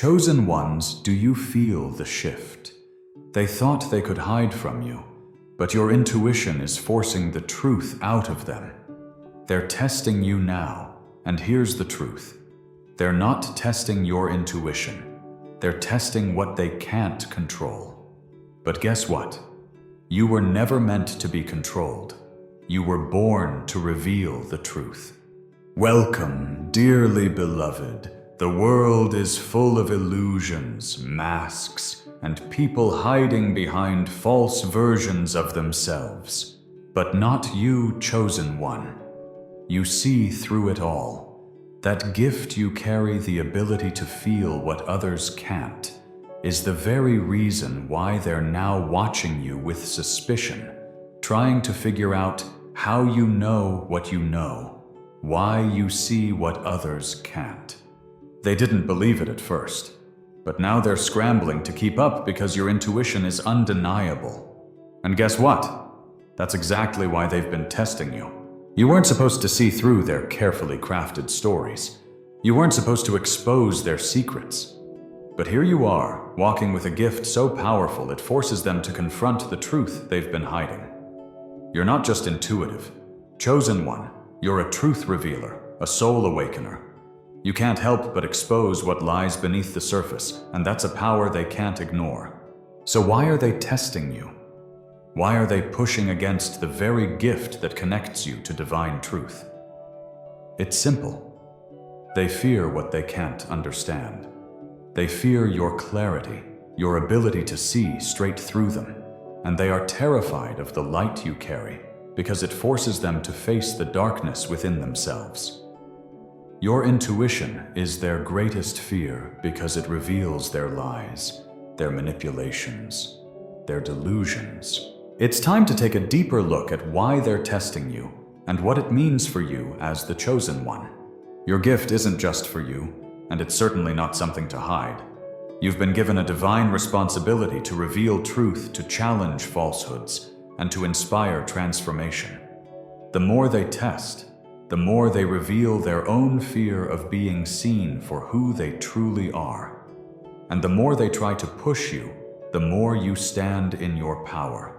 Chosen ones, do you feel the shift? They thought they could hide from you, but your intuition is forcing the truth out of them. They're testing you now, and here's the truth. They're not testing your intuition. They're testing what they can't control. But guess what? You were never meant to be controlled. You were born to reveal the truth. Welcome, dearly beloved. The world is full of illusions, masks, and people hiding behind false versions of themselves. But not you, chosen one. You see through it all. That gift you carry, the ability to feel what others can't, is the very reason why they're now watching you with suspicion, trying to figure out how you know what you know, why you see what others can't. They didn't believe it at first, but now they're scrambling to keep up because your intuition is undeniable. And guess what? That's exactly why they've been testing you. You weren't supposed to see through their carefully crafted stories. You weren't supposed to expose their secrets. But here you are, walking with a gift so powerful it forces them to confront the truth they've been hiding. You're not just intuitive. Chosen one, you're a truth revealer, a soul awakener. You can't help but expose what lies beneath the surface, and that's a power they can't ignore. So why are they testing you? Why are they pushing against the very gift that connects you to divine truth? It's simple. They fear what they can't understand. They fear your clarity, your ability to see straight through them, and they are terrified of the light you carry because it forces them to face the darkness within themselves. Your intuition is their greatest fear because it reveals their lies, their manipulations, their delusions. It's time to take a deeper look at why they're testing you and what it means for you as the chosen one. Your gift isn't just for you, and it's certainly not something to hide. You've been given a divine responsibility to reveal truth, to challenge falsehoods, and to inspire transformation. The more they test, the more they reveal their own fear of being seen for who they truly are. And the more they try to push you, the more you stand in your power,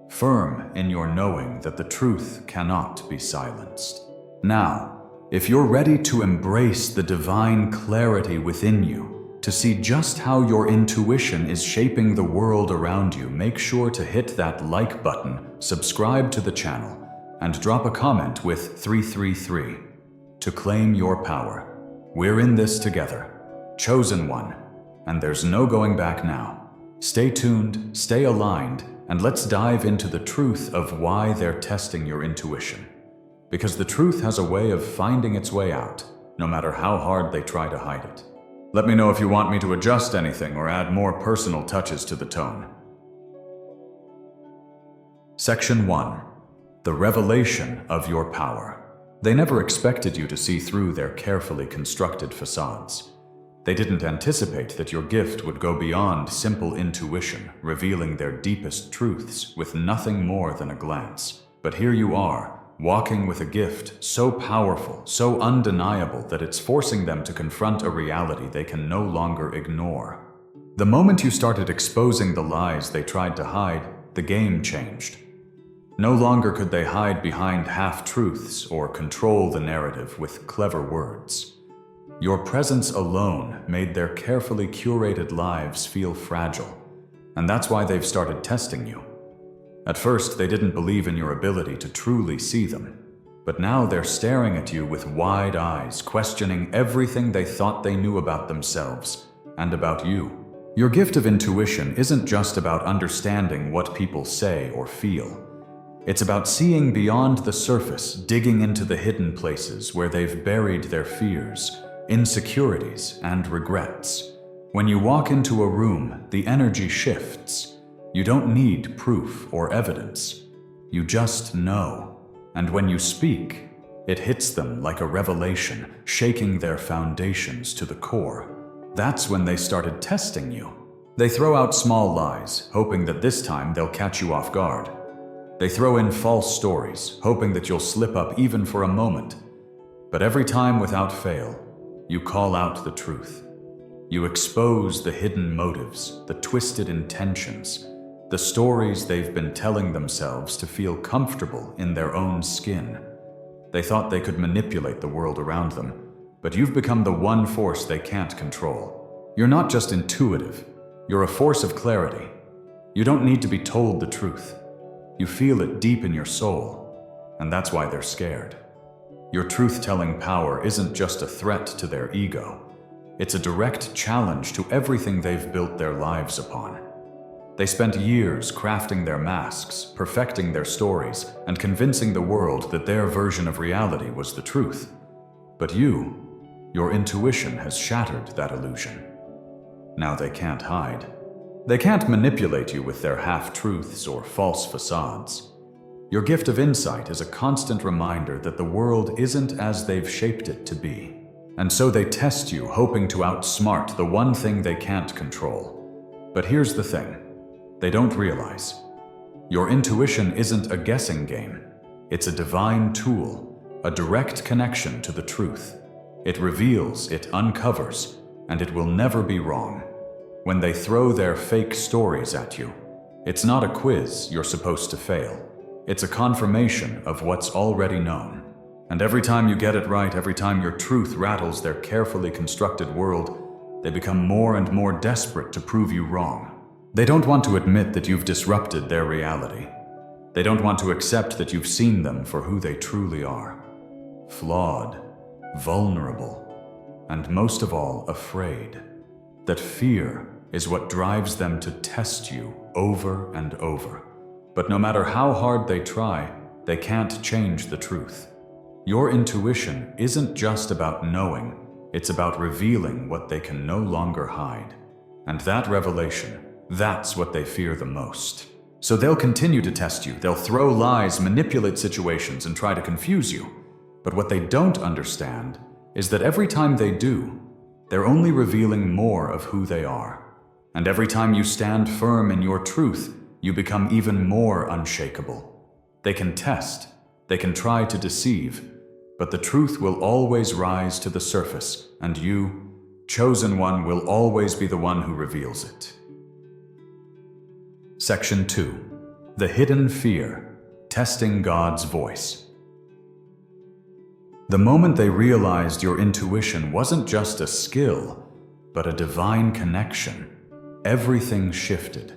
firm in your knowing that the truth cannot be silenced. Now, if you're ready to embrace the divine clarity within you, to see just how your intuition is shaping the world around you, make sure to hit that like button, subscribe to the channel, and drop a comment with 333 to claim your power. We're in this together, chosen one, and there's no going back now. Stay tuned, stay aligned, and let's dive into the truth of why they're testing your intuition. Because the truth has a way of finding its way out, no matter how hard they try to hide it. Let me know if you want me to adjust anything or add more personal touches to the tone. Section 1. The revelation of your power. They never expected you to see through their carefully constructed facades. They didn't anticipate that your gift would go beyond simple intuition, revealing their deepest truths with nothing more than a glance. But here you are, walking with a gift so powerful, so undeniable that it's forcing them to confront a reality they can no longer ignore. The moment you started exposing the lies they tried to hide, the game changed. No longer could they hide behind half-truths or control the narrative with clever words. Your presence alone made their carefully curated lives feel fragile, and that's why they've started testing you. At first, they didn't believe in your ability to truly see them, but now they're staring at you with wide eyes, questioning everything they thought they knew about themselves and about you. Your gift of intuition isn't just about understanding what people say or feel. It's about seeing beyond the surface, digging into the hidden places where they've buried their fears, insecurities, and regrets. When you walk into a room, the energy shifts. You don't need proof or evidence. You just know. And when you speak, it hits them like a revelation, shaking their foundations to the core. That's when they started testing you. They throw out small lies, hoping that this time they'll catch you off guard. They throw in false stories, hoping that you'll slip up even for a moment. But every time without fail, you call out the truth. You expose the hidden motives, the twisted intentions, the stories they've been telling themselves to feel comfortable in their own skin. They thought they could manipulate the world around them, but you've become the one force they can't control. You're not just intuitive, you're a force of clarity. You don't need to be told the truth. You feel it deep in your soul, and that's why they're scared. Your truth-telling power isn't just a threat to their ego. It's a direct challenge to everything they've built their lives upon. They spent years crafting their masks, perfecting their stories, and convincing the world that their version of reality was the truth. But your intuition has shattered that illusion. Now they can't hide. They can't manipulate you with their half-truths or false facades. Your gift of insight is a constant reminder that the world isn't as they've shaped it to be. And so they test you, hoping to outsmart the one thing they can't control. But here's the thing. They don't realize. Your intuition isn't a guessing game. It's a divine tool, a direct connection to the truth. It reveals, it uncovers, and it will never be wrong. When they throw their fake stories at you, it's not a quiz you're supposed to fail. It's a confirmation of what's already known. And every time you get it right, every time your truth rattles their carefully constructed world, they become more and more desperate to prove you wrong. They don't want to admit that you've disrupted their reality. They don't want to accept that you've seen them for who they truly are. Flawed, vulnerable, and most of all, afraid. That fear is what drives them to test you over and over. But no matter how hard they try, they can't change the truth. Your intuition isn't just about knowing, it's about revealing what they can no longer hide. And that revelation, that's what they fear the most. So they'll continue to test you, they'll throw lies, manipulate situations, and try to confuse you. But what they don't understand is that every time they do, they're only revealing more of who they are. And every time you stand firm in your truth, you become even more unshakable. They can test, they can try to deceive, but the truth will always rise to the surface, and you, chosen one, will always be the one who reveals it. Section 2. The Hidden Fear, Testing God's Voice. The moment they realized your intuition wasn't just a skill, but a divine connection, everything shifted.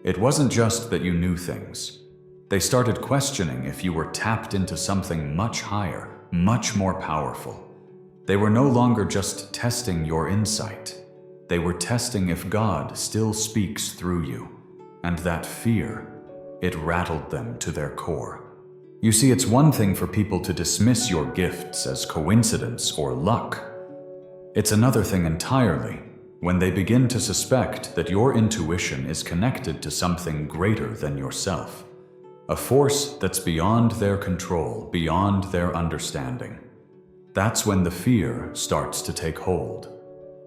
It wasn't just that you knew things. They started questioning if you were tapped into something much higher, much more powerful. They were no longer just testing your insight. They were testing if God still speaks through you. And that fear, it rattled them to their core. You see, it's one thing for people to dismiss your gifts as coincidence or luck. It's another thing entirely when they begin to suspect that your intuition is connected to something greater than yourself. A force that's beyond their control, beyond their understanding. That's when the fear starts to take hold.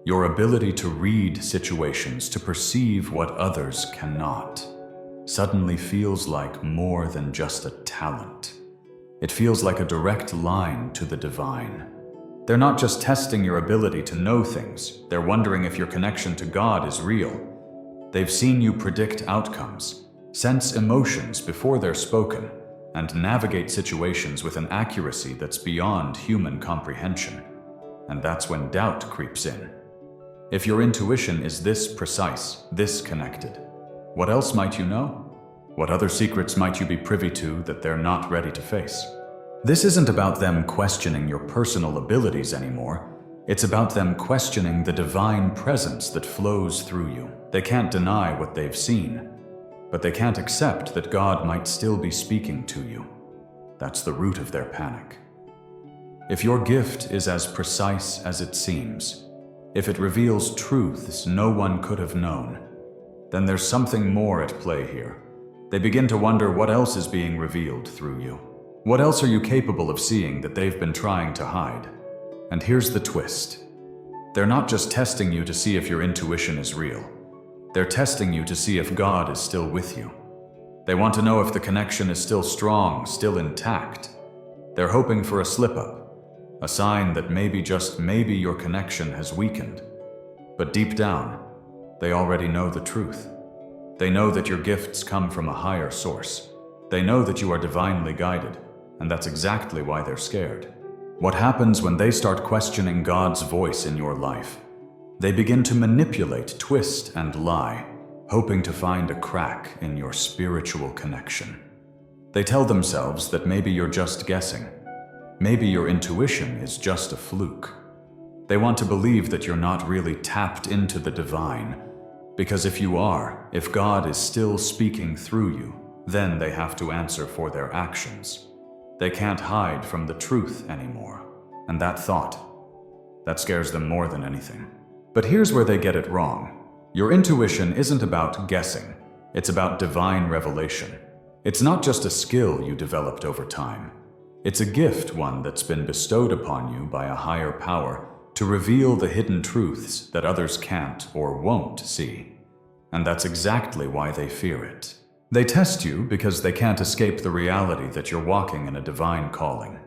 Your ability to read situations, to perceive what others cannot, suddenly feels like more than just a talent. It feels like a direct line to the divine. They're not just testing your ability to know things, they're wondering if your connection to God is real. They've seen you predict outcomes, sense emotions before they're spoken, and navigate situations with an accuracy that's beyond human comprehension. And that's when doubt creeps in. If your intuition is this precise, this connected, what else might you know? What other secrets might you be privy to that they're not ready to face? This isn't about them questioning your personal abilities anymore. It's about them questioning the divine presence that flows through you. They can't deny what they've seen, but they can't accept that God might still be speaking to you. That's the root of their panic. If your gift is as precise as it seems, if it reveals truths no one could have known, then there's something more at play here. They begin to wonder what else is being revealed through you. What else are you capable of seeing that they've been trying to hide? And here's the twist. They're not just testing you to see if your intuition is real. They're testing you to see if God is still with you. They want to know if the connection is still strong, still intact. They're hoping for a slip-up, a sign that maybe, just maybe, your connection has weakened. But deep down, they already know the truth. They know that your gifts come from a higher source. They know that you are divinely guided, and that's exactly why they're scared. What happens when they start questioning God's voice in your life? They begin to manipulate, twist, and lie, hoping to find a crack in your spiritual connection. They tell themselves that maybe you're just guessing. Maybe your intuition is just a fluke. They want to believe that you're not really tapped into the divine, because if you are, if God is still speaking through you, then they have to answer for their actions. They can't hide from the truth anymore. And that thought, that scares them more than anything. But here's where they get it wrong. Your intuition isn't about guessing. It's about divine revelation. It's not just a skill you developed over time. It's a gift, one that's been bestowed upon you by a higher power to reveal the hidden truths that others can't or won't see. And that's exactly why they fear it. They test you because they can't escape the reality that you're walking in a divine calling.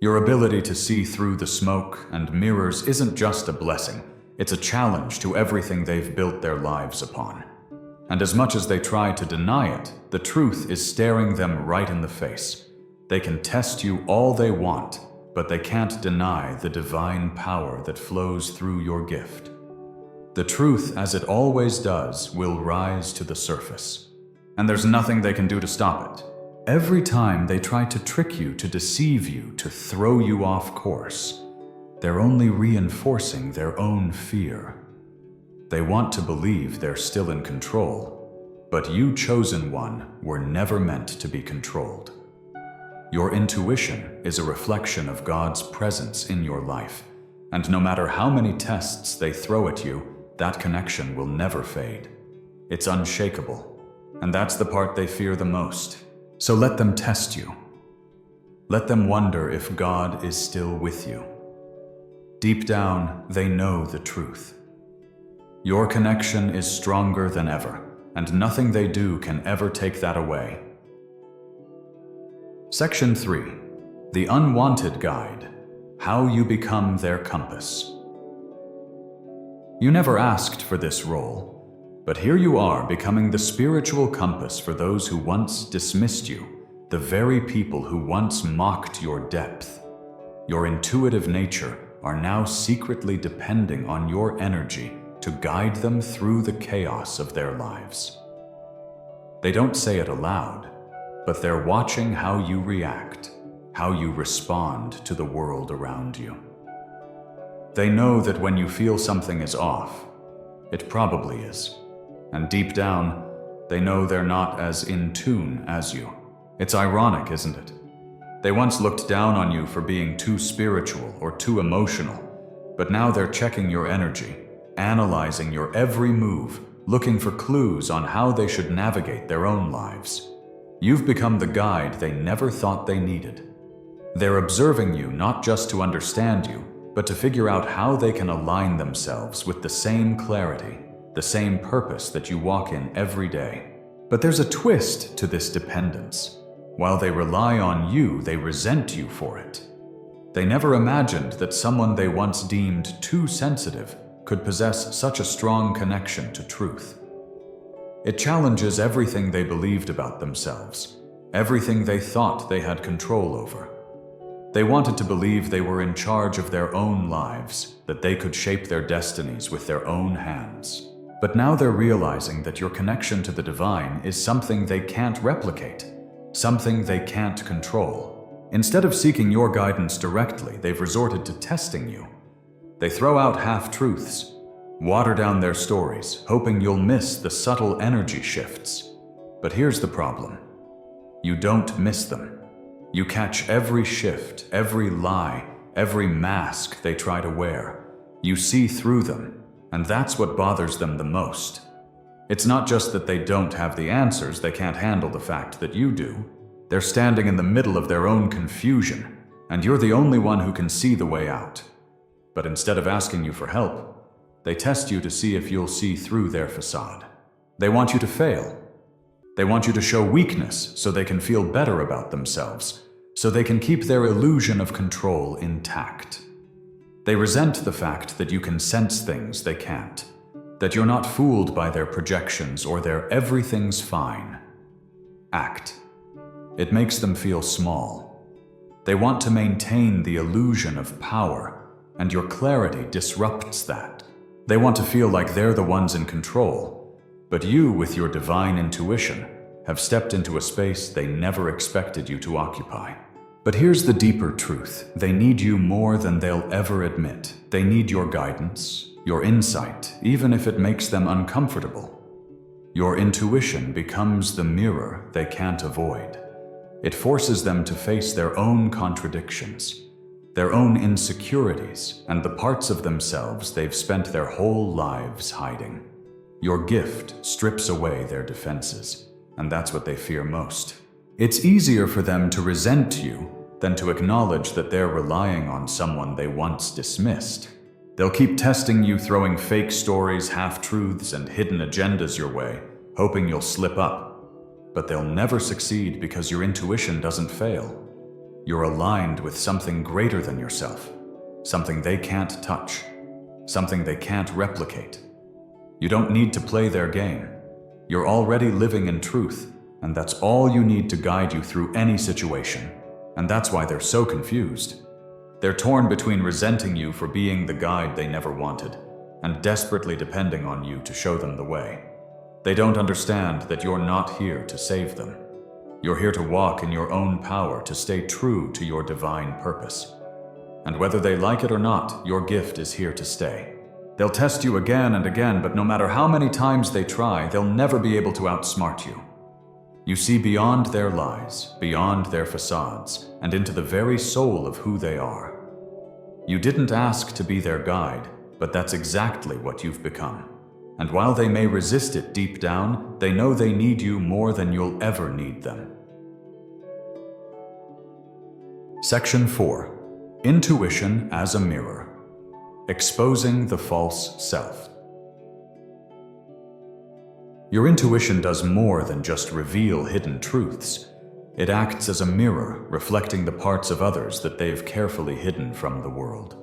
Your ability to see through the smoke and mirrors isn't just a blessing. It's a challenge to everything they've built their lives upon. And as much as they try to deny it, the truth is staring them right in the face. They can test you all they want, but they can't deny the divine power that flows through your gift. The truth, as it always does, will rise to the surface. And there's nothing they can do to stop it. Every time they try to trick you, to deceive you, to throw you off course, they're only reinforcing their own fear. They want to believe they're still in control, but you, chosen one, were never meant to be controlled. Your intuition is a reflection of God's presence in your life, and no matter how many tests they throw at you, that connection will never fade. It's unshakable, and that's the part they fear the most. So let them test you. Let them wonder if God is still with you. Deep down, they know the truth. Your connection is stronger than ever, and nothing they do can ever take that away. Section 3. The Unwanted Guide. How you become their compass. You never asked for this role, but here you are becoming the spiritual compass for those who once dismissed you, the very people who once mocked your depth. Your intuitive nature are now secretly depending on your energy to guide them through the chaos of their lives. They don't say it aloud, but they're watching how you react, how you respond to the world around you. They know that when you feel something is off, it probably is. And deep down, they know they're not as in tune as you. It's ironic, isn't it? They once looked down on you for being too spiritual or too emotional, but now they're checking your energy, analyzing your every move, looking for clues on how they should navigate their own lives. You've become the guide they never thought they needed. They're observing you not just to understand you, but to figure out how they can align themselves with the same clarity, the same purpose that you walk in every day. But there's a twist to this dependence. While they rely on you, they resent you for it. They never imagined that someone they once deemed too sensitive could possess such a strong connection to truth. It challenges everything they believed about themselves, everything they thought they had control over. They wanted to believe they were in charge of their own lives, that they could shape their destinies with their own hands. But now they're realizing that your connection to the divine is something they can't replicate, something they can't control. Instead of seeking your guidance directly, they've resorted to testing you. They throw out half-truths, water down their stories, hoping you'll miss the subtle energy shifts. But here's the problem. You don't miss them. You catch every shift, every lie, every mask they try to wear. You see through them, and that's what bothers them the most. It's not just that they don't have the answers, they can't handle the fact that you do. They're standing in the middle of their own confusion, and you're the only one who can see the way out. But instead of asking you for help, they test you to see if you'll see through their facade. They want you to fail. They want you to show weakness so they can feel better about themselves, so they can keep their illusion of control intact. They resent the fact that you can sense things they can't, that you're not fooled by their projections or their everything's fine act. It makes them feel small. They want to maintain the illusion of power, and your clarity disrupts that. They want to feel like they're the ones in control, but you, with your divine intuition, have stepped into a space they never expected you to occupy. But here's the deeper truth. They need you more than they'll ever admit. They need your guidance, your insight, even if it makes them uncomfortable. Your intuition becomes the mirror they can't avoid. It forces them to face their own contradictions, their own insecurities, and the parts of themselves they've spent their whole lives hiding. Your gift strips away their defenses, and that's what they fear most. It's easier for them to resent you than to acknowledge that they're relying on someone they once dismissed. They'll keep testing you, throwing fake stories, half-truths, and hidden agendas your way, hoping you'll slip up. But they'll never succeed because your intuition doesn't fail. You're aligned with something greater than yourself, something they can't touch, something they can't replicate. You don't need to play their game. You're already living in truth, and that's all you need to guide you through any situation. And that's why they're so confused. They're torn between resenting you for being the guide they never wanted, and desperately depending on you to show them the way. They don't understand that you're not here to save them. You're here to walk in your own power, to stay true to your divine purpose. And whether they like it or not, your gift is here to stay. They'll test you again and again, but no matter how many times they try, they'll never be able to outsmart you. You see beyond their lies, beyond their facades, and into the very soul of who they are. You didn't ask to be their guide, but that's exactly what you've become. And while they may resist it deep down, they know they need you more than you'll ever need them. Section 4. Intuition as a mirror. Exposing the false self. Your intuition does more than just reveal hidden truths. It acts as a mirror, reflecting the parts of others that they've carefully hidden from the world.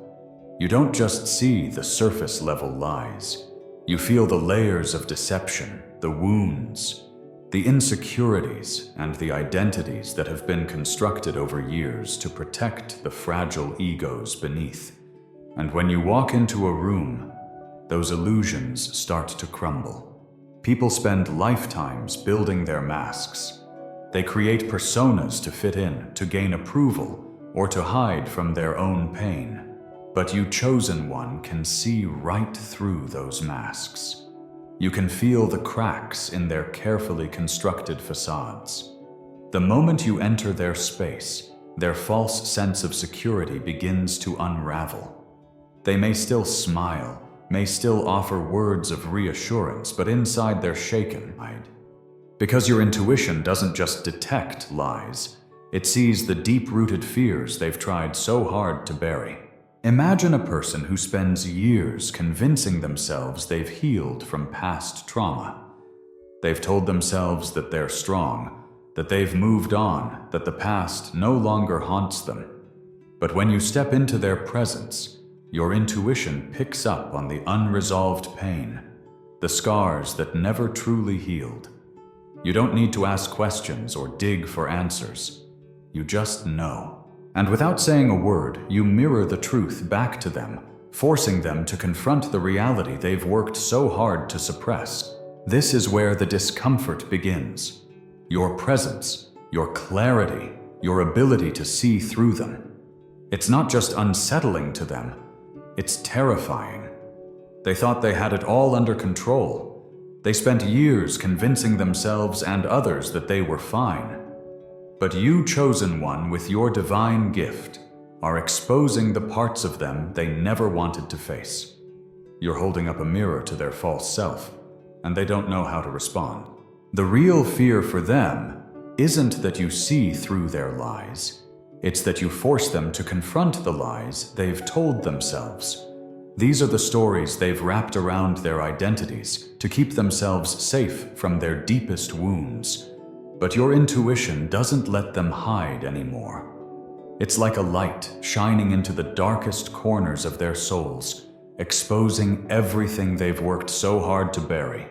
You don't just see the surface-level lies. You feel the layers of deception, the wounds, the insecurities, and the identities that have been constructed over years to protect the fragile egos beneath. And when you walk into a room, those illusions start to crumble. People spend lifetimes building their masks. They create personas to fit in, to gain approval, or to hide from their own pain. But you, chosen one, can see right through those masks. You can feel the cracks in their carefully constructed facades. The moment you enter their space, their false sense of security begins to unravel. They may still smile, may still offer words of reassurance, but inside they're shaken. Because your intuition doesn't just detect lies, it sees the deep-rooted fears they've tried so hard to bury. Imagine a person who spends years convincing themselves they've healed from past trauma. They've told themselves that they're strong, that they've moved on, that the past no longer haunts them. But when you step into their presence, your intuition picks up on the unresolved pain, the scars that never truly healed. You don't need to ask questions or dig for answers. You just know. And without saying a word, you mirror the truth back to them, forcing them to confront the reality they've worked so hard to suppress. This is where the discomfort begins. Your presence, your clarity, your ability to see through them. It's not just unsettling to them, it's terrifying. They thought they had it all under control. They spent years convincing themselves and others that they were fine. But you, chosen one, with your divine gift, are exposing the parts of them they never wanted to face. You're holding up a mirror to their false self, and they don't know how to respond. The real fear for them isn't that you see through their lies. It's that you force them to confront the lies they've told themselves. These are the stories they've wrapped around their identities to keep themselves safe from their deepest wounds. But your intuition doesn't let them hide anymore. It's like a light shining into the darkest corners of their souls, exposing everything they've worked so hard to bury.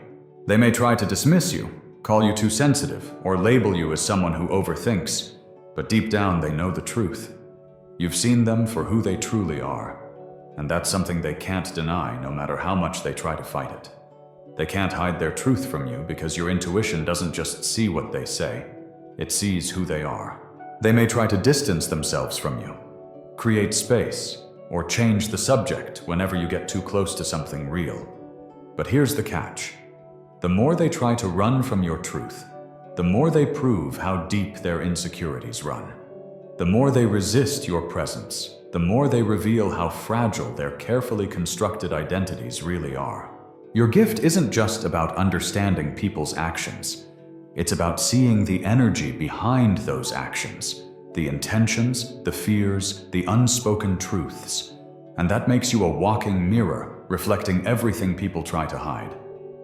They may try to dismiss you, call you too sensitive, or label you as someone who overthinks, but deep down they know the truth. You've seen them for who they truly are, and that's something they can't deny no matter how much they try to fight it. They can't hide their truth from you because your intuition doesn't just see what they say, it sees who they are. They may try to distance themselves from you, create space, or change the subject whenever you get too close to something real. But here's the catch. The more they try to run from your truth, the more they prove how deep their insecurities run. The more they resist your presence, the more they reveal how fragile their carefully constructed identities really are. Your gift isn't just about understanding people's actions. It's about seeing the energy behind those actions, the intentions, the fears, the unspoken truths. And that makes you a walking mirror, reflecting everything people try to hide.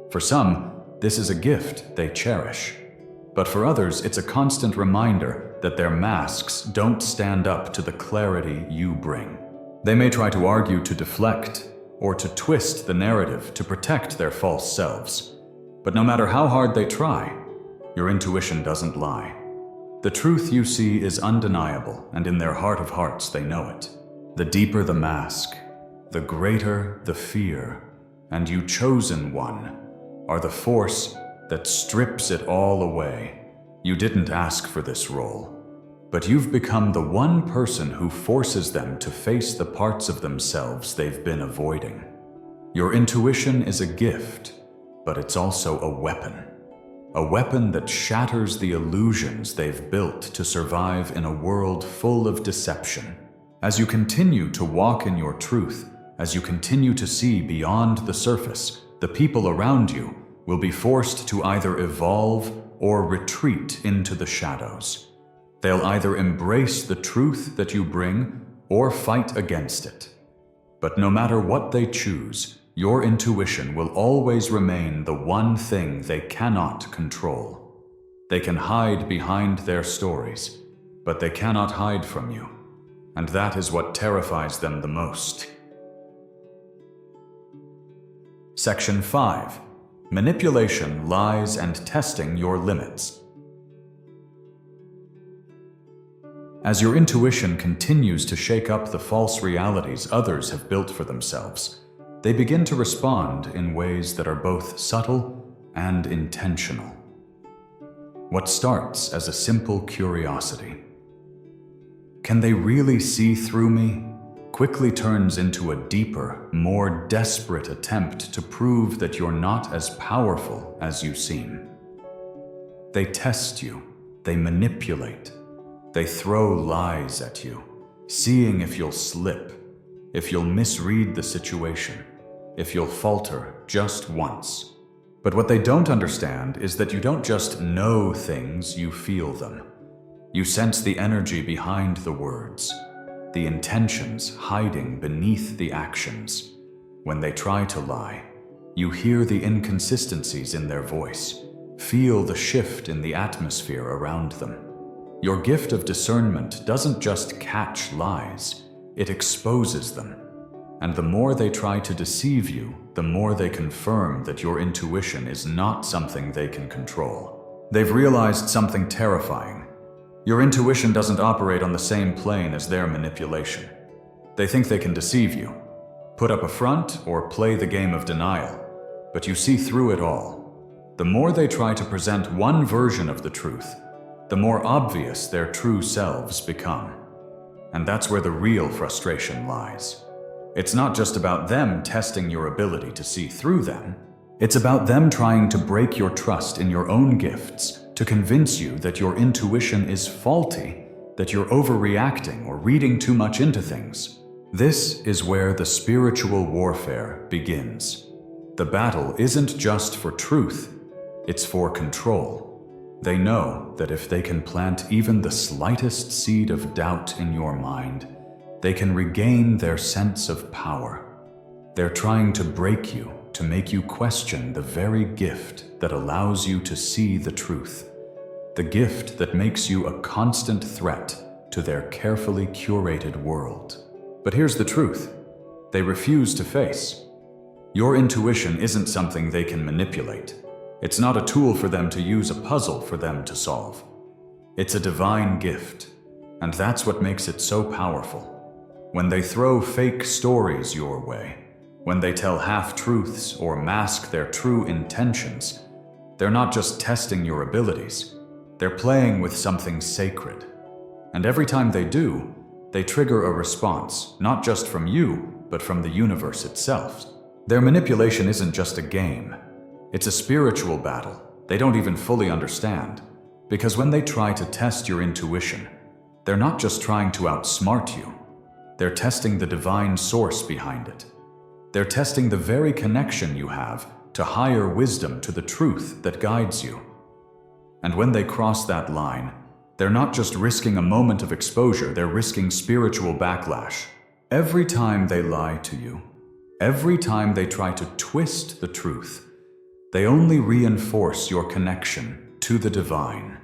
For some, this is a gift they cherish. But for others, it's a constant reminder that their masks don't stand up to the clarity you bring. They may try to argue to deflect, or to twist the narrative to protect their false selves. But no matter how hard they try, your intuition doesn't lie. The truth you see is undeniable, and in their heart of hearts they know it. The deeper the mask, the greater the fear, and you, chosen one, are the force that strips it all away. You didn't ask for this role, but you've become the one person who forces them to face the parts of themselves they've been avoiding. Your intuition is a gift, but it's also a weapon. A weapon that shatters the illusions they've built to survive in a world full of deception. As you continue to walk in your truth, as you continue to see beyond the surface, the people around you will be forced to either evolve or retreat into the shadows. They'll either embrace the truth that you bring or fight against it. But no matter what they choose, your intuition will always remain the one thing they cannot control. They can hide behind their stories, but they cannot hide from you. And that is what terrifies them the most. Section 5. Manipulation, lies, and testing your limits. As your intuition continues to shake up the false realities others have built for themselves, they begin to respond in ways that are both subtle and intentional. What starts as a simple curiosity, "Can they really see through me?" quickly turns into a deeper, more desperate attempt to prove that you're not as powerful as you seem. They test you, they manipulate, they throw lies at you, seeing if you'll slip, if you'll misread the situation, if you'll falter just once. But what they don't understand is that you don't just know things, you feel them. You sense the energy behind the words, the intentions hiding beneath the actions. When they try to lie, you hear the inconsistencies in their voice, feel the shift in the atmosphere around them. Your gift of discernment doesn't just catch lies, it exposes them. And the more they try to deceive you, the more they confirm that your intuition is not something they can control. They've realized something terrifying. Your intuition doesn't operate on the same plane as their manipulation. They think they can deceive you, put up a front, or play the game of denial, but you see through it all. The more they try to present one version of the truth, the more obvious their true selves become. And that's where the real frustration lies. It's not just about them testing your ability to see through them. It's about them trying to break your trust in your own gifts, to convince you that your intuition is faulty, that you're overreacting or reading too much into things. This is where the spiritual warfare begins. The battle isn't just for truth, it's for control. They know that if they can plant even the slightest seed of doubt in your mind, they can regain their sense of power. They're trying to break you, to make you question the very gift that allows you to see the truth. The gift that makes you a constant threat to their carefully curated world. But here's the truth: they refuse to face. Your intuition isn't something they can manipulate. It's not a tool for them to use, a puzzle for them to solve. It's a divine gift, and that's what makes it so powerful. When they throw fake stories your way, when they tell half-truths or mask their true intentions, they're not just testing your abilities, they're playing with something sacred. And every time they do, they trigger a response, not just from you, but from the universe itself. Their manipulation isn't just a game. It's a spiritual battle they don't even fully understand. Because when they try to test your intuition, they're not just trying to outsmart you. They're testing the divine source behind it. They're testing the very connection you have to higher wisdom, to the truth that guides you. And when they cross that line, they're not just risking a moment of exposure, they're risking spiritual backlash. Every time they lie to you, every time they try to twist the truth, they only reinforce your connection to the divine.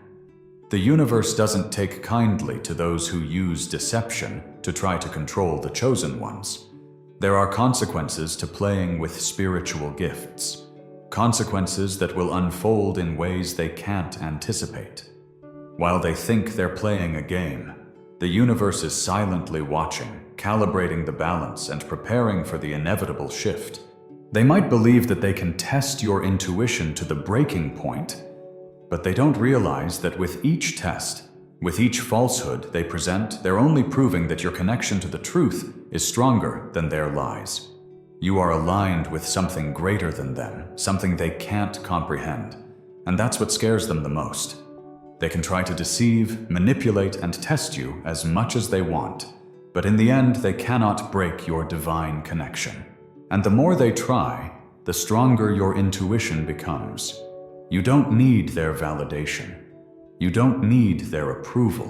The universe doesn't take kindly to those who use deception to try to control the chosen ones. There are consequences to playing with spiritual gifts, consequences that will unfold in ways they can't anticipate. While they think they're playing a game, the universe is silently watching, calibrating the balance and preparing for the inevitable shift. They might believe that they can test your intuition to the breaking point, but they don't realize that with each test, with each falsehood they present, they're only proving that your connection to the truth is stronger than their lies. You are aligned with something greater than them, something they can't comprehend, and that's what scares them the most. They can try to deceive, manipulate, and test you as much as they want, but in the end they cannot break your divine connection. And the more they try, the stronger your intuition becomes. You don't need their validation. You don't need their approval.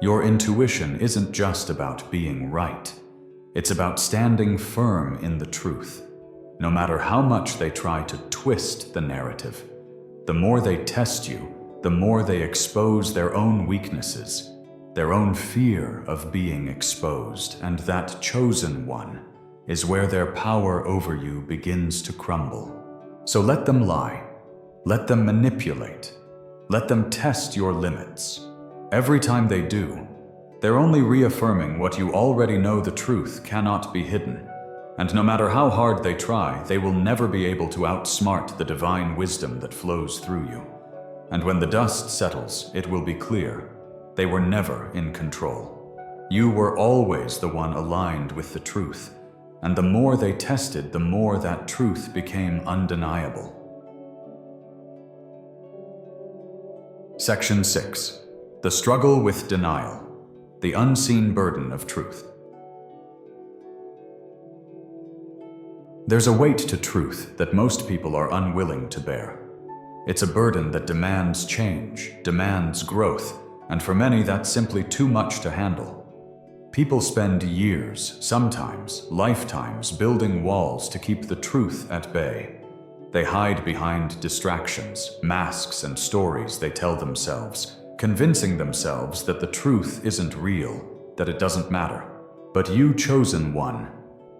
Your intuition isn't just about being right. It's about standing firm in the truth. No matter how much they try to twist the narrative, the more they test you, the more they expose their own weaknesses, their own fear of being exposed, and that chosen one is where their power over you begins to crumble. So let them lie. Let them manipulate. Let them test your limits. Every time they do, they're only reaffirming what you already know: the truth cannot be hidden. And no matter how hard they try, they will never be able to outsmart the divine wisdom that flows through you. And when the dust settles, it will be clear: they were never in control. You were always the one aligned with the truth. And the more they tested, the more that truth became undeniable. Section 6. The struggle with denial. The unseen burden of truth. There's a weight to truth that most people are unwilling to bear. It's a burden that demands change, demands growth, and for many that's simply too much to handle. People spend years, sometimes lifetimes, building walls to keep the truth at bay. They hide behind distractions, masks, and stories they tell themselves, convincing themselves that the truth isn't real, that it doesn't matter. But you, chosen one,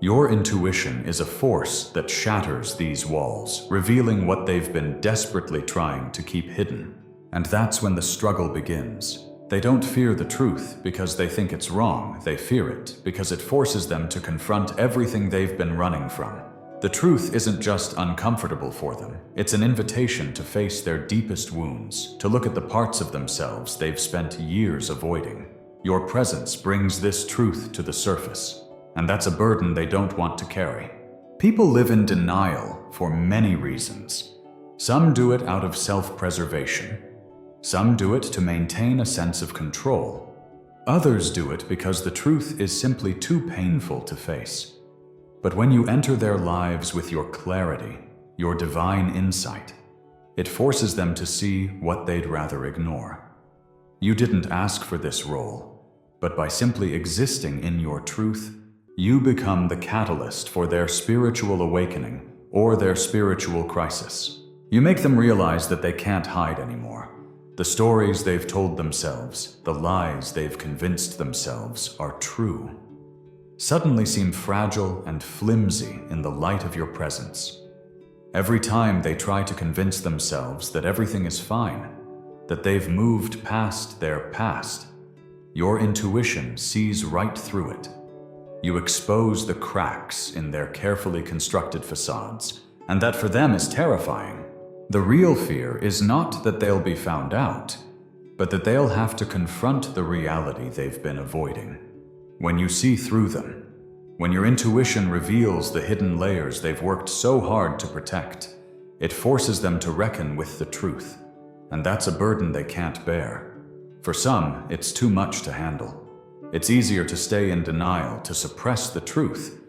your intuition is a force that shatters these walls, revealing what they've been desperately trying to keep hidden. And that's when the struggle begins. They don't fear the truth because they think it's wrong. They fear it because it forces them to confront everything they've been running from. The truth isn't just uncomfortable for them. It's an invitation to face their deepest wounds, to look at the parts of themselves they've spent years avoiding. Your presence brings this truth to the surface, and that's a burden they don't want to carry. People live in denial for many reasons. Some do it out of self-preservation. Some do it to maintain a sense of control. Others do it because the truth is simply too painful to face. But when you enter their lives with your clarity, your divine insight, it forces them to see what they'd rather ignore. You didn't ask for this role, but by simply existing in your truth, you become the catalyst for their spiritual awakening or their spiritual crisis. You make them realize that they can't hide anymore, The stories they've told themselves, the lies they've convinced themselves are true, suddenly seem fragile and flimsy in the light of your presence. Every time they try to convince themselves that everything is fine, that they've moved past their past, your intuition sees right through it. You expose the cracks in their carefully constructed facades, and that for them is terrifying. The real fear is not that they'll be found out, but that they'll have to confront the reality they've been avoiding. When you see through them, when your intuition reveals the hidden layers they've worked so hard to protect, it forces them to reckon with the truth, and that's a burden they can't bear. For some, it's too much to handle. It's easier to stay in denial, to suppress the truth,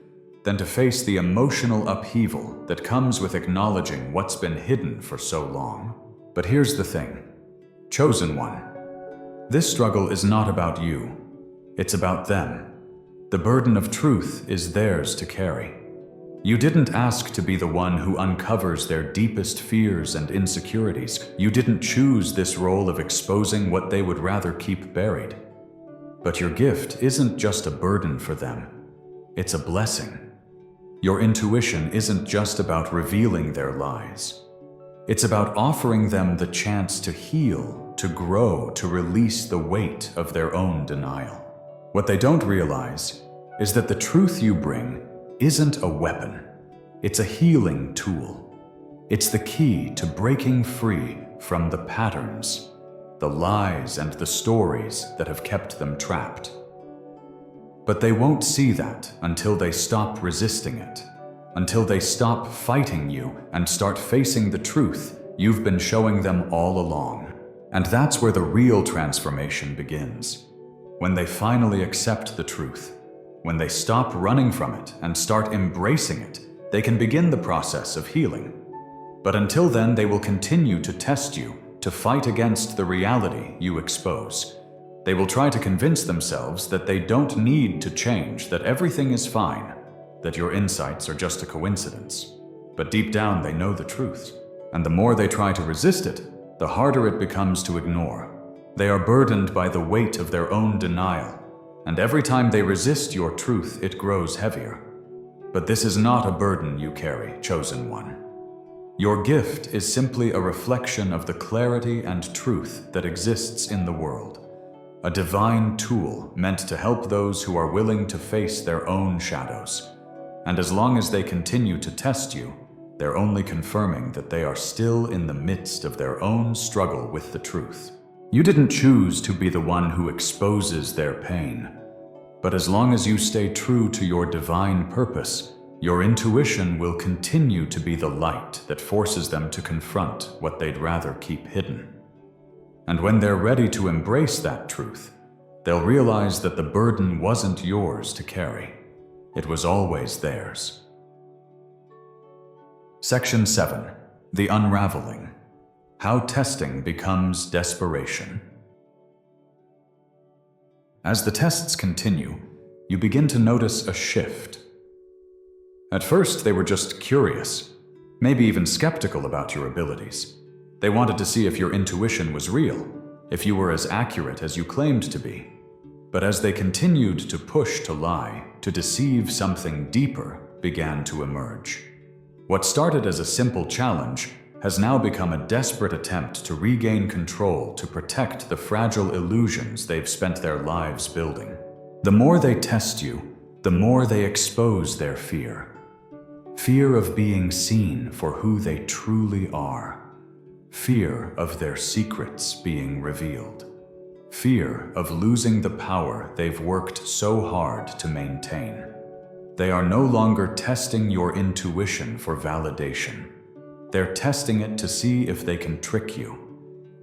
than to face the emotional upheaval that comes with acknowledging what's been hidden for so long. But here's the thing, chosen one. This struggle is not about you. It's about them. The burden of truth is theirs to carry. You didn't ask to be the one who uncovers their deepest fears and insecurities. You didn't choose this role of exposing what they would rather keep buried. But your gift isn't just a burden for them. It's a blessing. Your intuition isn't just about revealing their lies. It's about offering them the chance to heal, to grow, to release the weight of their own denial. What they don't realize is that the truth you bring isn't a weapon. It's a healing tool. It's the key to breaking free from the patterns, the lies and the stories that have kept them trapped. But they won't see that until they stop resisting it, until they stop fighting you and start facing the truth you've been showing them all along. And that's where the real transformation begins. When they finally accept the truth, when they stop running from it and start embracing it, they can begin the process of healing. But until then, they will continue to test you, to fight against the reality you expose. They will try to convince themselves that they don't need to change, that everything is fine, that your insights are just a coincidence. But deep down, they know the truth. And the more they try to resist it, the harder it becomes to ignore. They are burdened by the weight of their own denial, and every time they resist your truth, it grows heavier. But this is not a burden you carry, chosen one. Your gift is simply a reflection of the clarity and truth that exists in the world. A divine tool meant to help those who are willing to face their own shadows. And as long as they continue to test you, they're only confirming that they are still in the midst of their own struggle with the truth. You didn't choose to be the one who exposes their pain. But as long as you stay true to your divine purpose, your intuition will continue to be the light that forces them to confront what they'd rather keep hidden. And when they're ready to embrace that truth, they'll realize that the burden wasn't yours to carry. It was always theirs. Section 7. The Unraveling. How testing becomes desperation. As the tests continue, you begin to notice a shift. At first, they were just curious, maybe even skeptical about your abilities. They wanted to see if your intuition was real, if you were as accurate as you claimed to be. But as they continued to push to lie, to deceive, something deeper began to emerge. What started as a simple challenge has now become a desperate attempt to regain control, to protect the fragile illusions they've spent their lives building. The more they test you, the more they expose their fear. Fear of being seen for who they truly are. Fear of their secrets being revealed. Fear of losing the power they've worked so hard to maintain. They are no longer testing your intuition for validation. They're testing it to see if they can trick you.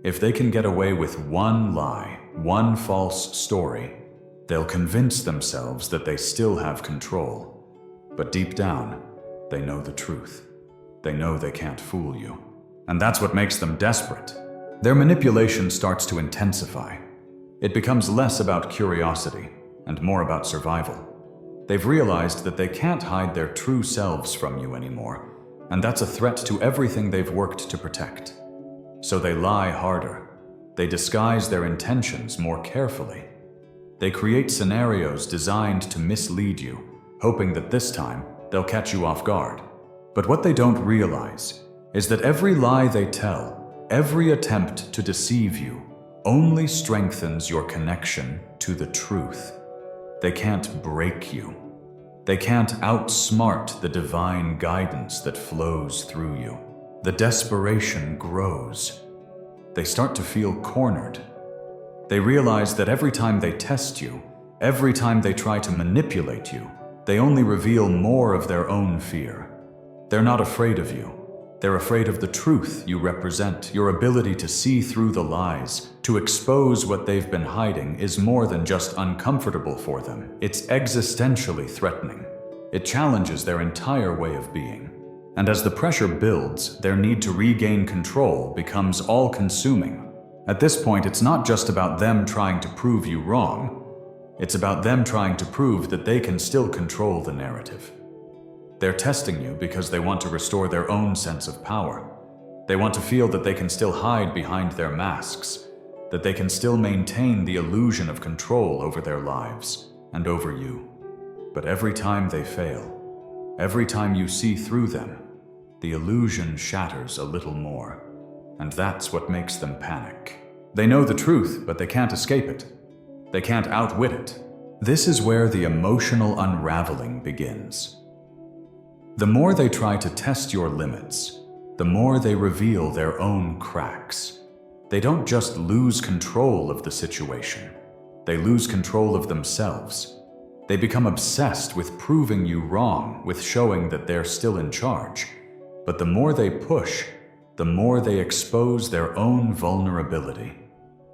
If they can get away with one lie, one false story, they'll convince themselves that they still have control. But deep down, they know the truth. They know they can't fool you. And that's what makes them desperate. Their manipulation starts to intensify. It becomes less about curiosity and more about survival. They've realized that they can't hide their true selves from you anymore, and that's a threat to everything they've worked to protect. So they lie harder. They disguise their intentions more carefully. They create scenarios designed to mislead you, hoping that this time they'll catch you off guard. But what they don't realize is that every lie they tell, every attempt to deceive you, only strengthens your connection to the truth. They can't break you. They can't outsmart the divine guidance that flows through you. The desperation grows. They start to feel cornered. They realize that every time they test you, every time they try to manipulate you, they only reveal more of their own fear. They're not afraid of you. They're afraid of the truth you represent. Your ability to see through the lies, to expose what they've been hiding, is more than just uncomfortable for them. It's existentially threatening. It challenges their entire way of being. And as the pressure builds, their need to regain control becomes all-consuming. At this point, it's not just about them trying to prove you wrong. It's about them trying to prove that they can still control the narrative. They're testing you because they want to restore their own sense of power. They want to feel that they can still hide behind their masks, that they can still maintain the illusion of control over their lives and over you. But every time they fail, every time you see through them, the illusion shatters a little more. And that's what makes them panic. They know the truth, but they can't escape it. They can't outwit it. This is where the emotional unraveling begins. The more they try to test your limits, the more they reveal their own cracks. They don't just lose control of the situation. They lose control of themselves. They become obsessed with proving you wrong, with showing that they're still in charge. But the more they push, the more they expose their own vulnerability.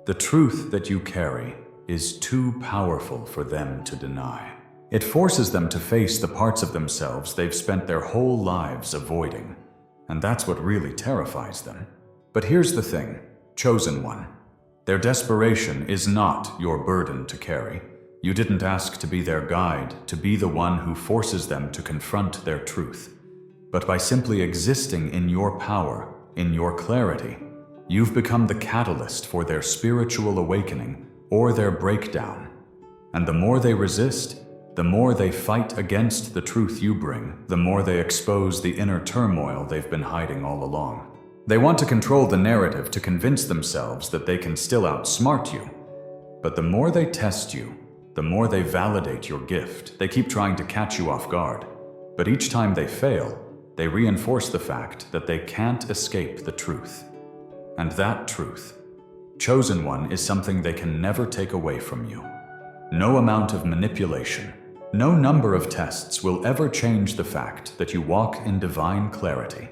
The truth that you carry is too powerful for them to deny. It forces them to face the parts of themselves they've spent their whole lives avoiding. And that's what really terrifies them. But here's the thing, chosen one. Their desperation is not your burden to carry. You didn't ask to be their guide, to be the one who forces them to confront their truth. But by simply existing in your power, in your clarity, you've become the catalyst for their spiritual awakening or their breakdown. And the more they resist, the more they fight against the truth you bring, the more they expose the inner turmoil they've been hiding all along. They want to control the narrative to convince themselves that they can still outsmart you. But the more they test you, the more they validate your gift. They keep trying to catch you off guard. But each time they fail, they reinforce the fact that they can't escape the truth. And that truth, chosen one, is something they can never take away from you. No amount of manipulation, no number of tests will ever change the fact that you walk in divine clarity.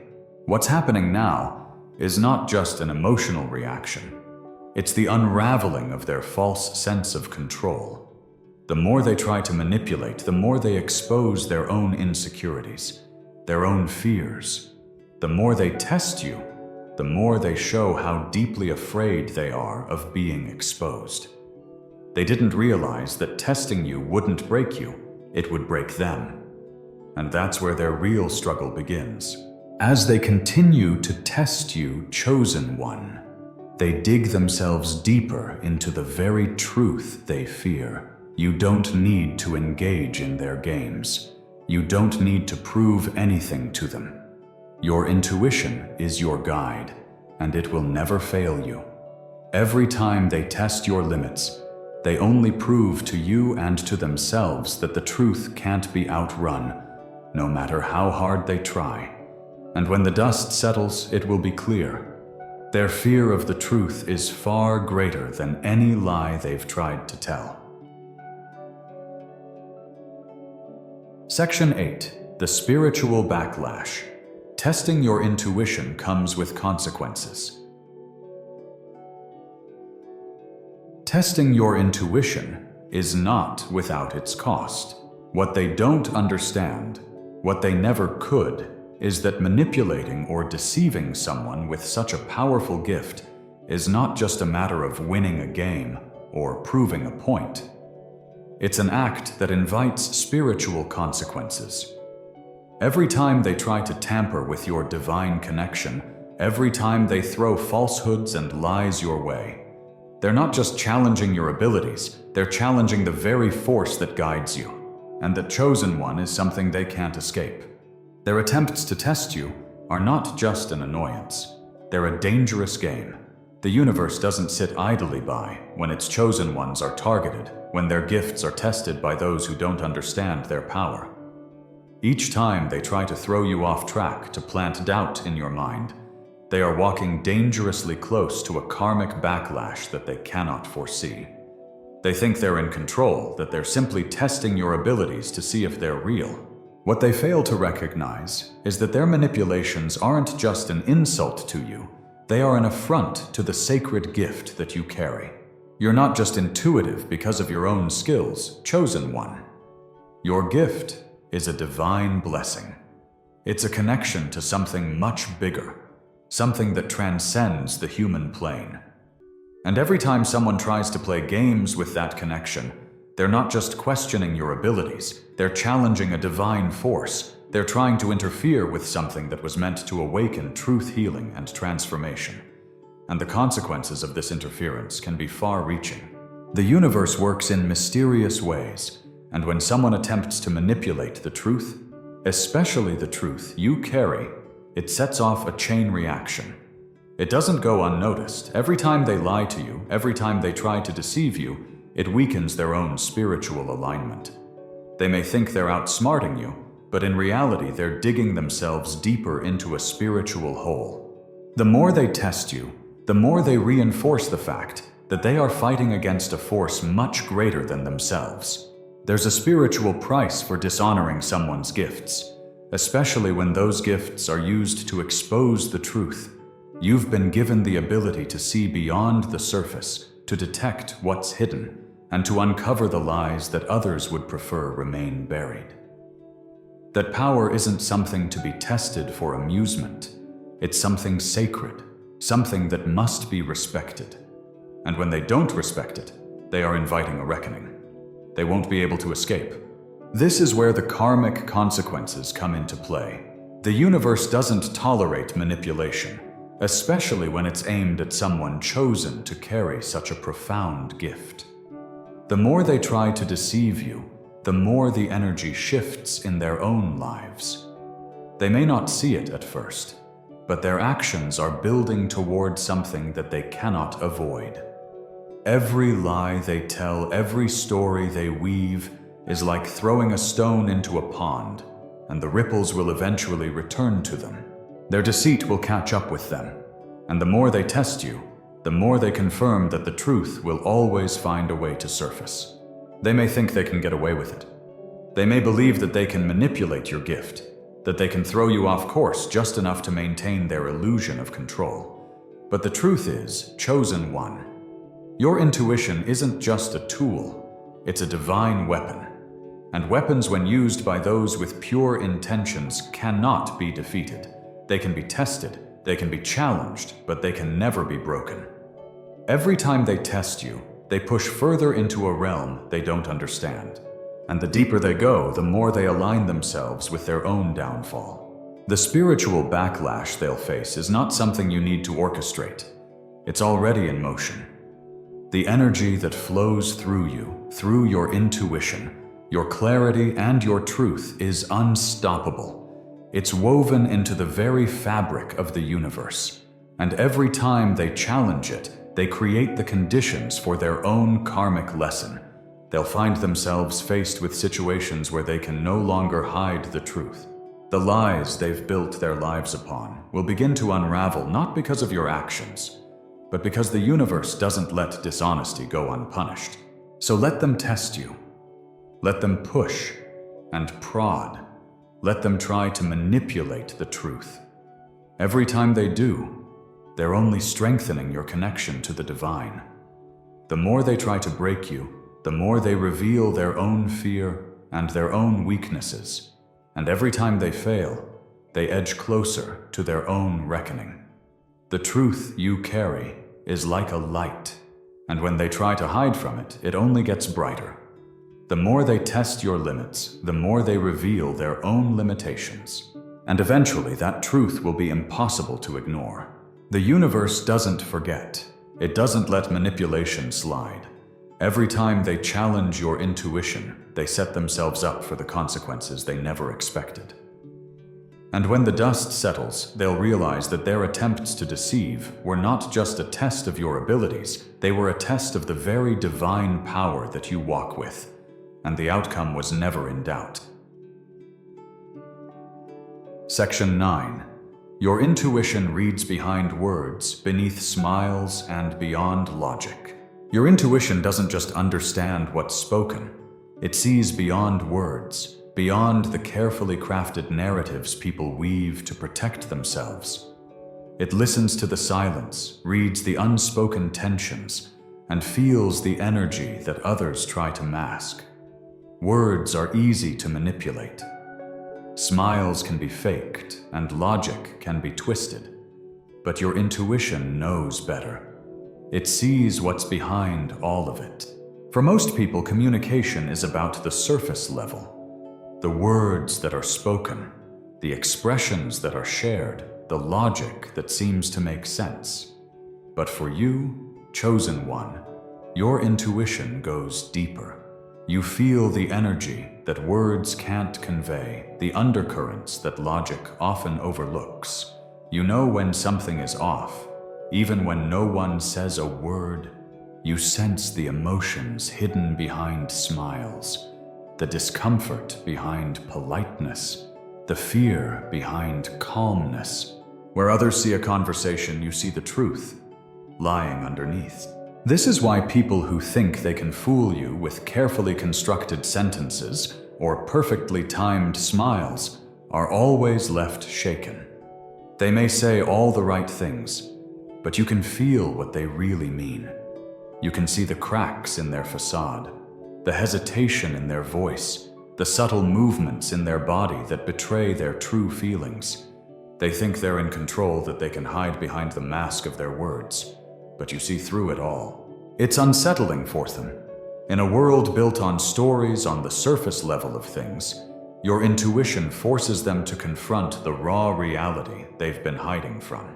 What's happening now is not just an emotional reaction. It's the unraveling of their false sense of control. The more they try to manipulate, the more they expose their own insecurities, their own fears. The more they test you, the more they show how deeply afraid they are of being exposed. They didn't realize that testing you wouldn't break you, it would break them. And that's where their real struggle begins. As they continue to test you, chosen one, they dig themselves deeper into the very truth they fear. You don't need to engage in their games. You don't need to prove anything to them. Your intuition is your guide, and it will never fail you. Every time they test your limits, they only prove to you and to themselves that the truth can't be outrun, no matter how hard they try. And when the dust settles, it will be clear. Their fear of the truth is far greater than any lie they've tried to tell. Section 8. The Spiritual Backlash. Testing your intuition comes with consequences. Testing your intuition is not without its cost. What they don't understand, what they never could, is that manipulating or deceiving someone with such a powerful gift is not just a matter of winning a game or proving a point. It's an act that invites spiritual consequences. Every time they try to tamper with your divine connection, every time they throw falsehoods and lies your way, They're not just challenging your abilities, they're challenging the very force that guides you. And that chosen one is something they can't escape. Their attempts to test you are not just an annoyance. They're a dangerous game. The universe doesn't sit idly by when its chosen ones are targeted, when their gifts are tested by those who don't understand their power. Each time they try to throw you off track to plant doubt in your mind, they are walking dangerously close to a karmic backlash that they cannot foresee. They think they're in control, that they're simply testing your abilities to see if they're real. What they fail to recognize is that their manipulations aren't just an insult to you, they are an affront to the sacred gift that you carry. You're not just intuitive because of your own skills, chosen one. Your gift is a divine blessing. It's a connection to something much bigger, something that transcends the human plane. And every time someone tries to play games with that connection, they're not just questioning your abilities, they're challenging a divine force. They're trying to interfere with something that was meant to awaken truth, healing, and transformation. And the consequences of this interference can be far-reaching. The universe works in mysterious ways, and when someone attempts to manipulate the truth, especially the truth you carry, it sets off a chain reaction. It doesn't go unnoticed. Every time they lie to you, every time they try to deceive you, it weakens their own spiritual alignment. They may think they're outsmarting you, but in reality they're digging themselves deeper into a spiritual hole. The more they test you, the more they reinforce the fact that they are fighting against a force much greater than themselves. There's a spiritual price for dishonoring someone's gifts, especially when those gifts are used to expose the truth. You've been given the ability to see beyond the surface, to detect what's hidden, and to uncover the lies that others would prefer remain buried. That power isn't something to be tested for amusement. It's something sacred, something that must be respected. And when they don't respect it, they are inviting a reckoning. They won't be able to escape. This is where the karmic consequences come into play. The universe doesn't tolerate manipulation, especially when it's aimed at someone chosen to carry such a profound gift. The more they try to deceive you, the more the energy shifts in their own lives. They may not see it at first, but their actions are building toward something that they cannot avoid. Every lie they tell, every story they weave, is like throwing a stone into a pond, and the ripples will eventually return to them. Their deceit will catch up with them, and the more they test you, the more they confirm that the truth will always find a way to surface. They may think they can get away with it. They may believe that they can manipulate your gift, that they can throw you off course just enough to maintain their illusion of control. But the truth is, chosen one, your intuition isn't just a tool, it's a divine weapon. And weapons, when used by those with pure intentions, cannot be defeated. They can be tested, they can be challenged, but they can never be broken. Every time they test you, they push further into a realm they don't understand. And the deeper they go, the more they align themselves with their own downfall. The spiritual backlash they'll face is not something you need to orchestrate. It's already in motion. The energy that flows through you, through your intuition, your clarity and your truth is unstoppable. It's woven into the very fabric of the universe. And every time they challenge it, they create the conditions for their own karmic lesson. They'll find themselves faced with situations where they can no longer hide the truth. The lies they've built their lives upon will begin to unravel not because of your actions, but because the universe doesn't let dishonesty go unpunished. So let them test you. Let them push and prod. Let them try to manipulate the truth. Every time they do, they're only strengthening your connection to the divine. The more they try to break you, the more they reveal their own fear and their own weaknesses. And every time they fail, they edge closer to their own reckoning. The truth you carry is like a light, and when they try to hide from it, it only gets brighter. The more they test your limits, the more they reveal their own limitations. And eventually that truth will be impossible to ignore. The universe doesn't forget. It doesn't let manipulation slide. Every time they challenge your intuition, they set themselves up for the consequences they never expected. And when the dust settles, they'll realize that their attempts to deceive were not just a test of your abilities, they were a test of the very divine power that you walk with. And the outcome was never in doubt. Section 9. Your intuition reads behind words, beneath smiles, and beyond logic. Your intuition doesn't just understand what's spoken. It sees beyond words, beyond the carefully crafted narratives people weave to protect themselves. It listens to the silence, reads the unspoken tensions, and feels the energy that others try to mask. Words are easy to manipulate. Smiles can be faked, and logic can be twisted. But your intuition knows better. It sees what's behind all of it. For most people, communication is about the surface level. The words that are spoken, the expressions that are shared, the logic that seems to make sense. But for you, chosen one, your intuition goes deeper. You feel the energy that words can't convey, the undercurrents that logic often overlooks. You know when something is off, even when no one says a word. You sense the emotions hidden behind smiles, the discomfort behind politeness, the fear behind calmness. Where others see a conversation, you see the truth lying underneath. This is why people who think they can fool you with carefully constructed sentences or perfectly timed smiles are always left shaken. They may say all the right things, but you can feel what they really mean. You can see the cracks in their facade, the hesitation in their voice, the subtle movements in their body that betray their true feelings. They think they're in control, that they can hide behind the mask of their words. But you see through it all. It's unsettling for them. In a world built on stories on the surface level of things, your intuition forces them to confront the raw reality they've been hiding from.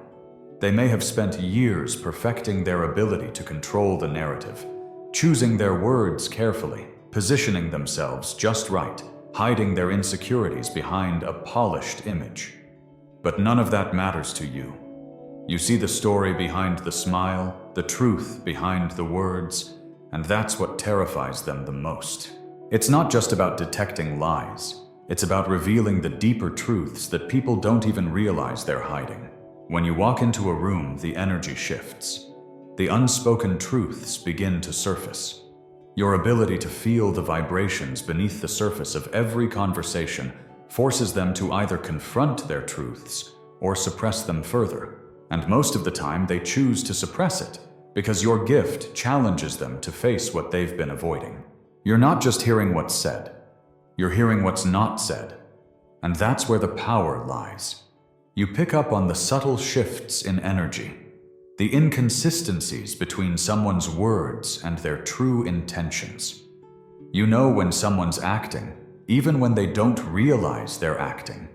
They may have spent years perfecting their ability to control the narrative, choosing their words carefully, positioning themselves just right, hiding their insecurities behind a polished image. But none of that matters to you. You see the story behind the smile, the truth behind the words, and that's what terrifies them the most. It's not just about detecting lies. It's about revealing the deeper truths that people don't even realize they're hiding. When you walk into a room, the energy shifts. The unspoken truths begin to surface. Your ability to feel the vibrations beneath the surface of every conversation forces them to either confront their truths or suppress them further. And most of the time, they choose to suppress it, because your gift challenges them to face what they've been avoiding. You're not just hearing what's said, you're hearing what's not said. And that's where the power lies. You pick up on the subtle shifts in energy, the inconsistencies between someone's words and their true intentions. You know when someone's acting, even when they don't realize they're acting.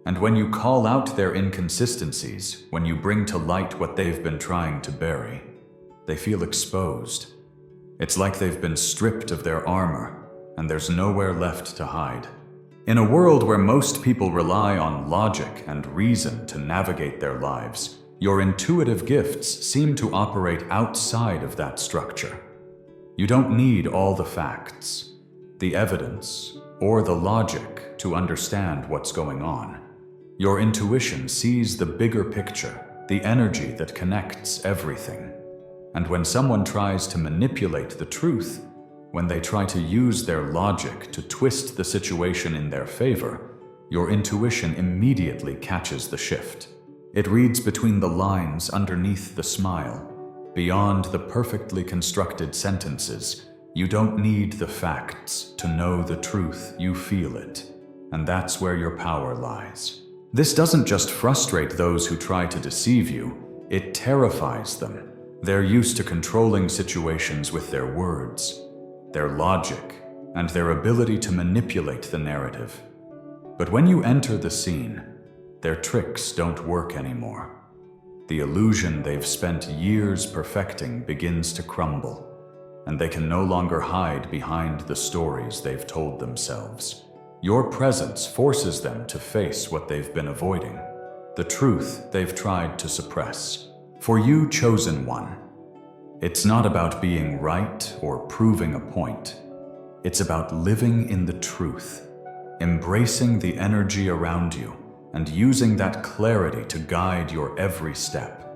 And when you call out their inconsistencies, when you bring to light what they've been trying to bury, they feel exposed. It's like they've been stripped of their armor, and there's nowhere left to hide. In a world where most people rely on logic and reason to navigate their lives, your intuitive gifts seem to operate outside of that structure. You don't need all the facts, the evidence, or the logic to understand what's going on. Your intuition sees the bigger picture, the energy that connects everything. And when someone tries to manipulate the truth, when they try to use their logic to twist the situation in their favor, your intuition immediately catches the shift. It reads between the lines underneath the smile, beyond the perfectly constructed sentences. You don't need the facts to know the truth, you feel it. And that's where your power lies. This doesn't just frustrate those who try to deceive you, it terrifies them. They're used to controlling situations with their words, their logic, and their ability to manipulate the narrative. But when you enter the scene, their tricks don't work anymore. the illusion they've spent years perfecting begins to crumble, and they can no longer hide behind the stories they've told themselves. Your presence forces them to face what they've been avoiding, the truth they've tried to suppress. For you, chosen one, it's not about being right or proving a point. It's about living in the truth, embracing the energy around you, and using that clarity to guide your every step.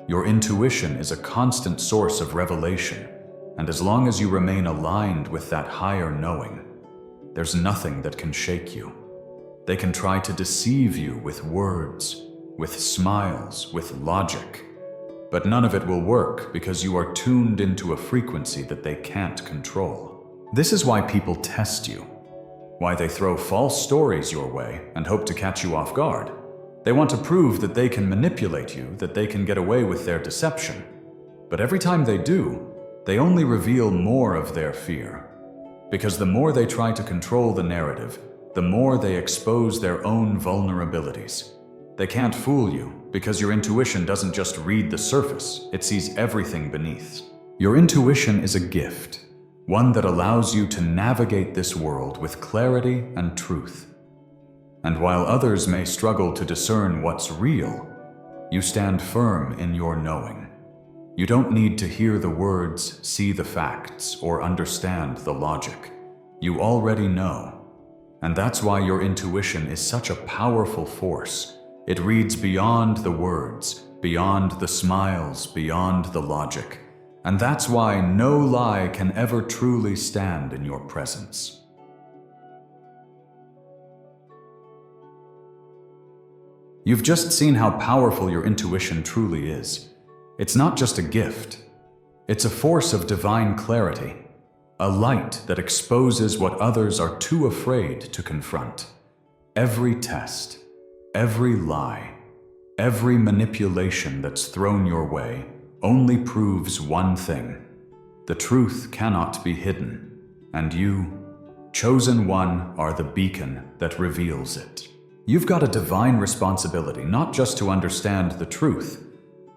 Your intuition is a constant source of revelation, and as long as you remain aligned with that higher knowing, there's nothing that can shake you. They can try to deceive you with words, with smiles, with logic, but none of it will work because you are tuned into a frequency that they can't control. This is why people test you, why they throw false stories your way and hope to catch you off guard. They want to prove that they can manipulate you, that they can get away with their deception. But every time they do, they only reveal more of their fear. Because the more they try to control the narrative, the more they expose their own vulnerabilities. They can't fool you because your intuition doesn't just read the surface, it sees everything beneath. Your intuition is a gift, one that allows you to navigate this world with clarity and truth. And while others may struggle to discern what's real, you stand firm in your knowing. You don't need to hear the words, see the facts, or understand the logic. You already know. And that's why your intuition is such a powerful force. It reads beyond the words, beyond the smiles, beyond the logic. And that's why no lie can ever truly stand in your presence. You've just seen how powerful your intuition truly is. It's not just a gift. It's a force of divine clarity, a light that exposes what others are too afraid to confront. Every test, every lie, every manipulation that's thrown your way only proves one thing: the truth cannot be hidden, and you, chosen one, are the beacon that reveals it. You've got a divine responsibility not just to understand the truth,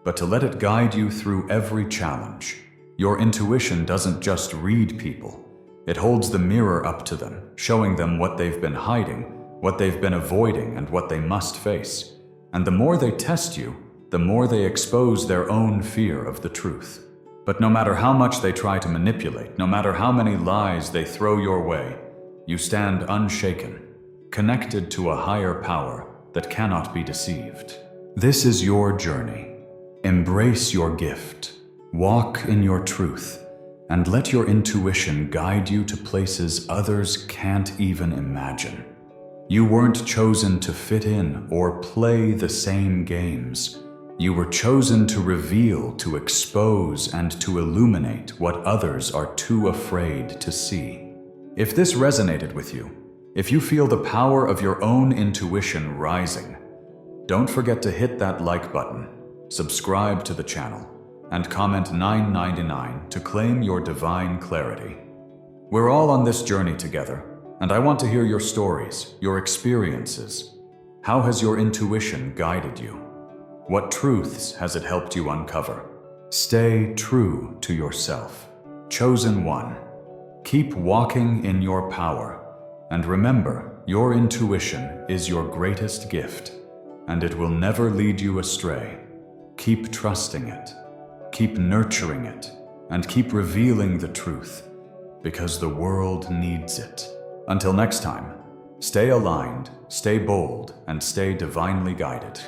but to let it guide you through every challenge. Your intuition doesn't just read people. It holds the mirror up to them, showing them what they've been hiding, what they've been avoiding, and what they must face. And the more they test you, the more they expose their own fear of the truth. But no matter how much they try to manipulate, no matter how many lies they throw your way, you stand unshaken, connected to a higher power that cannot be deceived. This is your journey. Embrace your gift, walk in your truth, and let your intuition guide you to places others can't even imagine. You weren't chosen to fit in or play the same games. You were chosen to reveal, to expose, and to illuminate what others are too afraid to see. If this resonated with you, if you feel the power of your own intuition rising, don't forget to hit that like button, subscribe to the channel, and comment $9.99 to claim your divine clarity. We're all on this journey together, and I want to hear your stories, your experiences. How has your intuition guided you? What truths has it helped you uncover? Stay true to yourself. Chosen one. Keep walking in your power. And remember, your intuition is your greatest gift, and it will never lead you astray. Keep trusting it. Keep nurturing it. And keep revealing the truth, because the world needs it. Until next time, stay aligned, stay bold, and stay divinely guided.